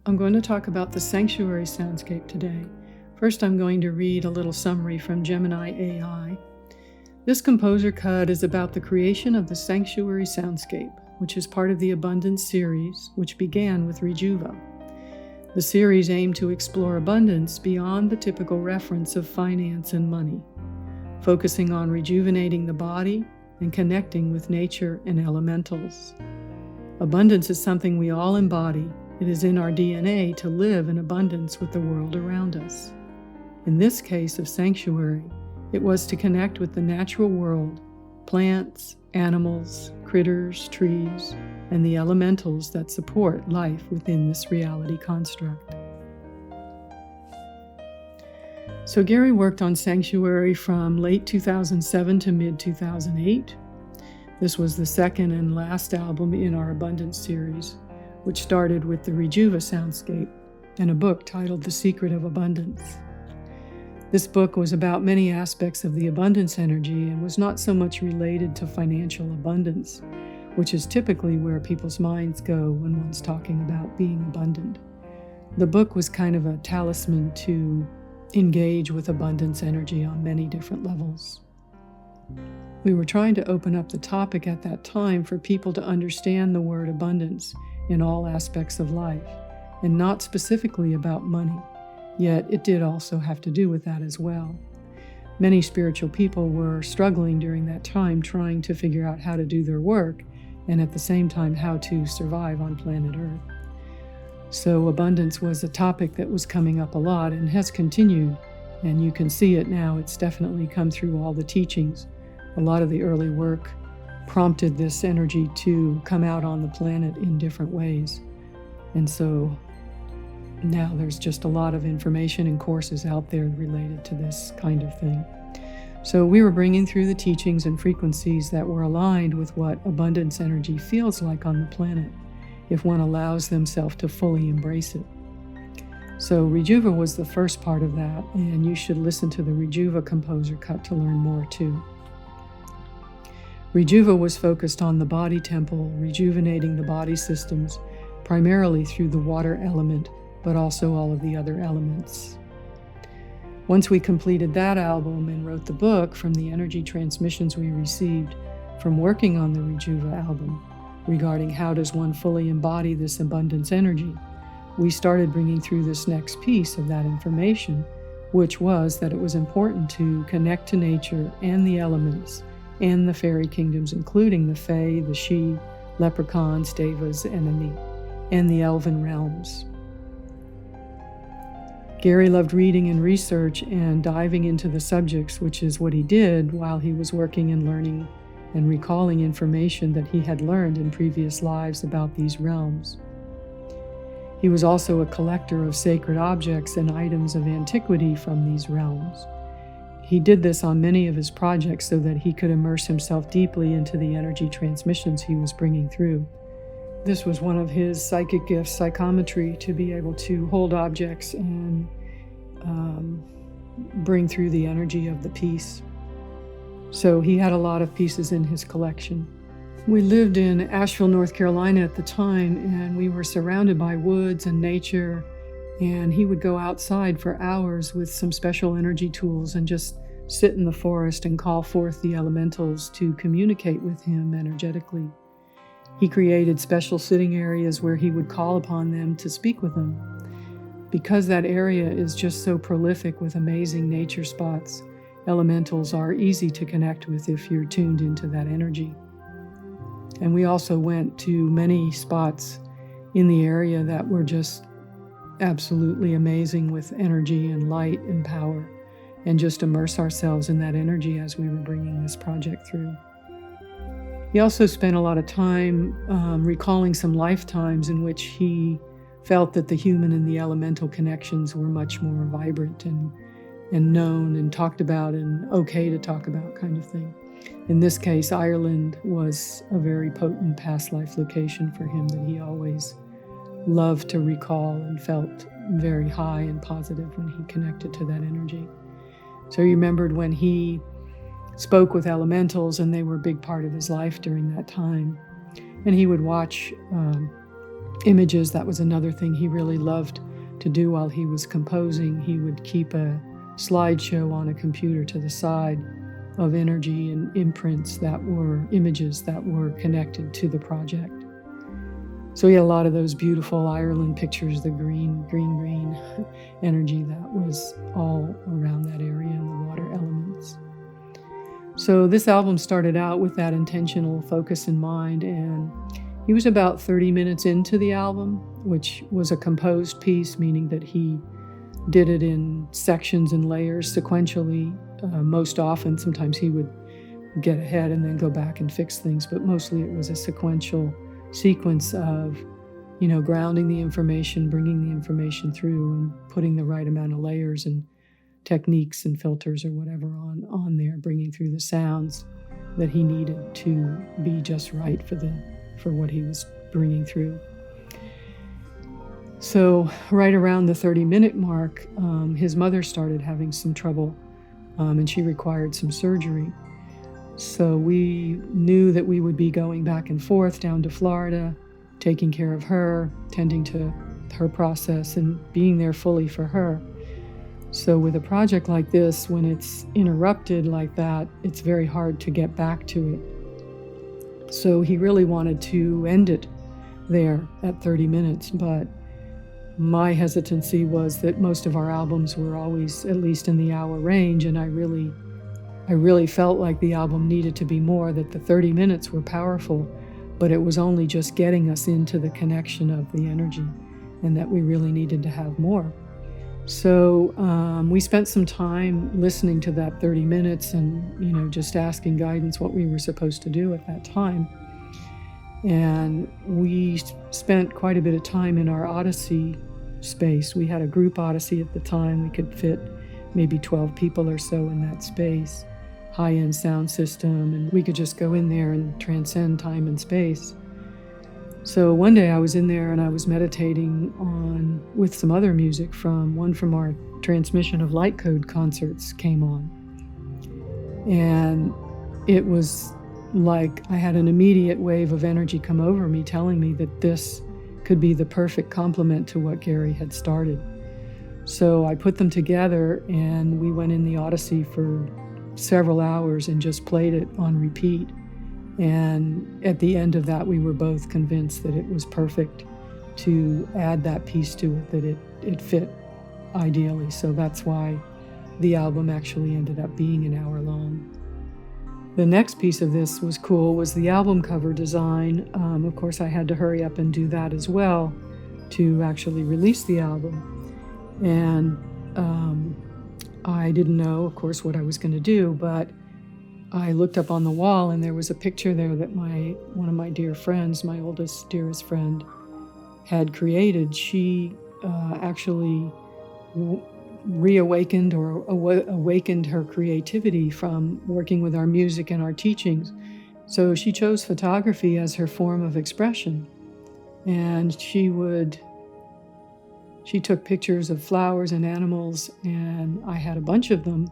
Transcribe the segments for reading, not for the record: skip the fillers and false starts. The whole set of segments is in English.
I'm going to talk about the sanctuary soundscape today. First, I'm going to read a little summary from Gemini AI. This composer cut is about the creation of the sanctuary soundscape, which is part of the Abundance series, which began with Rejuva. The series aimed to explore abundance beyond the typical reference of finance and money, focusing on rejuvenating the body and connecting with nature and elementals. Abundance is something we all embody. It is in our DNA to live in abundance with the world around us. In this case of sanctuary, it was to connect with the natural world, plants, animals, critters, trees, and the elementals that support life within this reality construct. So Gary worked on Sanctuary from late 2007 to mid-2008. This was the second and last album in our Abundance series, which started with the Rejuva soundscape and a book titled The Secret of Abundance. This book was about many aspects of the abundance energy and was not so much related to financial abundance, which is typically where people's minds go when one's talking about being abundant. The book was kind of a talisman to engage with abundance energy on many different levels. We were trying to open up the topic at that time for people to understand the word abundance in all aspects of life, and not specifically about money, yet it did also have to do with that as well. Many spiritual people were struggling during that time trying to figure out how to do their work and at the same time how to survive on planet Earth. So abundance was a topic that was coming up a lot and has continued, and you can see it now. It's definitely come through all the teachings. A lot of the early work prompted this energy to come out on the planet in different ways. And so now there's just a lot of information and courses out there related to this kind of thing. So we were bringing through the teachings and frequencies that were aligned with what abundance energy feels like on the planet, if one allows themselves to fully embrace it. So Rejuva was the first part of that, and you should listen to the Rejuva composer cut to learn more too. Rejuva was focused on the body temple, rejuvenating the body systems, primarily through the water element, but also all of the other elements. Once we completed that album and wrote the book from the energy transmissions we received from working on the Rejuva album regarding how does one fully embody this abundance energy, we started bringing through this next piece of that information, which was that it was important to connect to nature and the elements and the fairy kingdoms, including the Fae, the Sidhe, Leprechauns, Devas, and the Elven realms. Gary loved reading and research and diving into the subjects, which is what he did while he was working and learning and recalling information that he had learned in previous lives about these realms. He was also a collector of sacred objects and items of antiquity from these realms. He did this on many of his projects so that he could immerse himself deeply into the energy transmissions he was bringing through. This was one of his psychic gifts, psychometry, to be able to hold objects and bring through the energy of the piece. So he had a lot of pieces in his collection. We lived in Asheville, North Carolina at the time, and we were surrounded by woods and nature, and he would go outside for hours with some special energy tools and just sit in the forest and call forth the elementals to communicate with him energetically. He created special sitting areas where he would call upon them to speak with him. Because that area is just so prolific with amazing nature spots, elementals are easy to connect with if you're tuned into that energy. And we also went to many spots in the area that were just absolutely amazing with energy and light and power, and just immerse ourselves in that energy as we were bringing this project through. He also spent a lot of time recalling some lifetimes in which he felt that the human and the elemental connections were much more vibrant and known and talked about and okay to talk about kind of thing. In this case, Ireland was a very potent past life location for him that he always loved to recall and felt very high and positive when he connected to that energy. So he remembered when he spoke with elementals, and they were a big part of his life during that time. And he would watch images. That was another thing he really loved to do while he was composing. He would keep a slideshow on a computer to the side of energy and imprints that were images that were connected to the project. So he had a lot of those beautiful Ireland pictures, the green energy that was all around that area and the water elements. So this album started out with that intentional focus in mind, and he was about 30 minutes into the album, which was a composed piece, meaning that he did it in sections and layers sequentially. Most often, sometimes he would get ahead and then go back and fix things, but mostly it was a sequential sequence of, grounding the information, bringing the information through, and putting the right amount of layers and techniques and filters or whatever on there, bringing through the sounds that he needed to be just right for what he was bringing through. So right around the 30-minute mark, his mother started having some trouble, and she required some surgery. So we knew that we would be going back and forth down to Florida, taking care of her, tending to her process, and being there fully for her. So with a project like this, when it's interrupted like that, it's very hard to get back to it. So he really wanted to end it there at 30 minutes, but my hesitancy was that most of our albums were always at least in the hour range, and I really felt like the album needed to be more, that the 30 minutes were powerful, but it was only just getting us into the connection of the energy, and that we really needed to have more. So we spent some time listening to that 30 minutes and, just asking guidance what we were supposed to do at that time. And we spent quite a bit of time in our Odyssey space. We had a group Odyssey at the time. We could fit maybe 12 people or so in that space, high-end sound system, and we could just go in there and transcend time and space. So one day I was in there and I was meditating with some other music from our Transmission of Light Code concerts came on. And it was like I had an immediate wave of energy come over me telling me that this could be the perfect complement to what Gary had started. So I put them together and we went in the Odyssey for several hours and just played it on repeat. And at the end of that, we were both convinced that it was perfect to add that piece to it, that it fit ideally. So that's why the album actually ended up being an hour long. The next piece of this was the album cover design. Of course, I had to hurry up and do that as well to actually release the album. And I didn't know, of course, what I was going to do, but I looked up on the wall and there was a picture there that one of my dear friends, my oldest, dearest friend, had created. She actually reawakened or awakened her creativity from working with our music and our teachings. So she chose photography as her form of expression. And she took pictures of flowers and animals, and I had a bunch of them,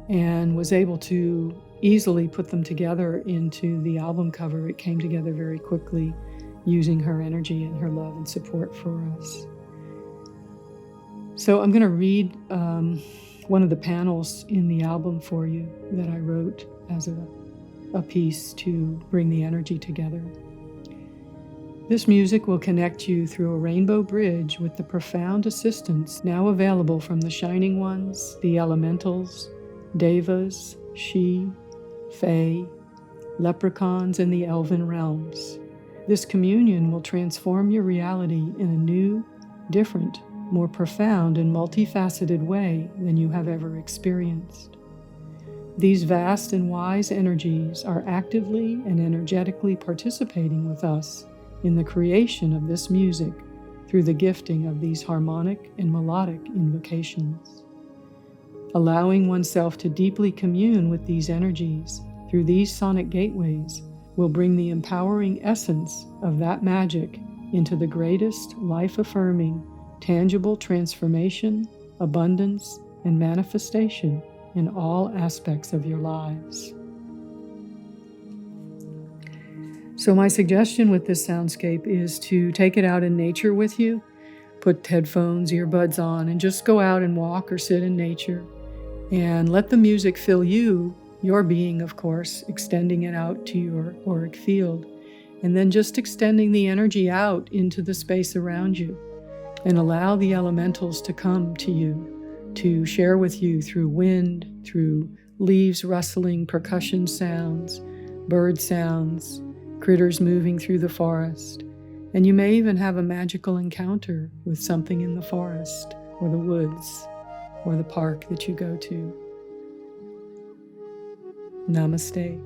and was able to easily put them together into the album cover. It came together very quickly using her energy and her love and support for us. So I'm going to read one of the panels in the album for you that I wrote as a piece to bring the energy together. This music will connect you through a rainbow bridge with the profound assistance now available from the Shining Ones, the Elementals, Devas, She, Fae, Leprechauns, and the Elven realms. This communion will transform your reality in a new, different, more profound and multifaceted way than you have ever experienced. These vast and wise energies are actively and energetically participating with us in the creation of this music through the gifting of these harmonic and melodic invocations. Allowing oneself to deeply commune with these energies through these sonic gateways will bring the empowering essence of that magic into the greatest life-affirming, tangible transformation, abundance, and manifestation in all aspects of your lives. So my suggestion with this soundscape is to take it out in nature with you. Put headphones, earbuds on, and just go out and walk or sit in nature. And let the music fill you, your being, of course, extending it out to your auric field. And then just extending the energy out into the space around you. And allow the elementals to come to you, to share with you through wind, through leaves rustling, percussion sounds, bird sounds, critters moving through the forest. And you may even have a magical encounter with something in the forest or the woods or the park that you go to. Namaste.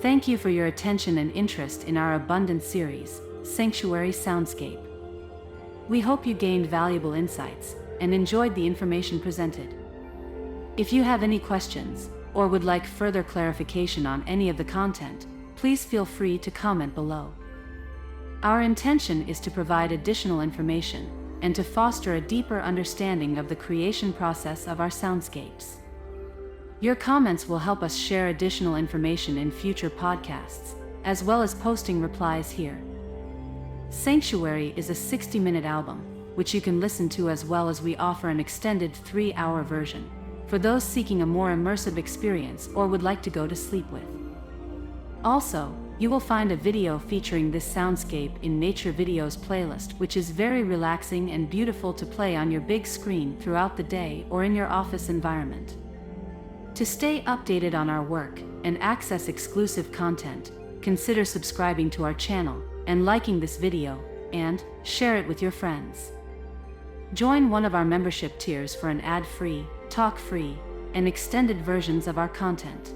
Thank you for your attention and interest in our Abundance series, Sanctuary Soundscape. We hope you gained valuable insights and enjoyed the information presented. If you have any questions or would like further clarification on any of the content, please feel free to comment below. Our intention is to provide additional information and to foster a deeper understanding of the creation process of our soundscapes. Your comments will help us share additional information in future podcasts, as well as posting replies here. Sanctuary is a 60-minute album, which you can listen to, as well as we offer an extended 3-hour version for those seeking a more immersive experience or would like to go to sleep with. Also, you will find a video featuring this soundscape in Nature Videos playlist, which is very relaxing and beautiful to play on your big screen throughout the day or in your office environment. To stay updated on our work and access exclusive content, consider subscribing to our channel and liking this video, and share it with your friends. Join one of our membership tiers for an ad-free, talk-free, and extended versions of our content.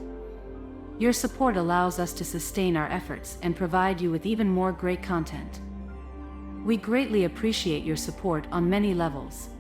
Your support allows us to sustain our efforts and provide you with even more great content. We greatly appreciate your support on many levels.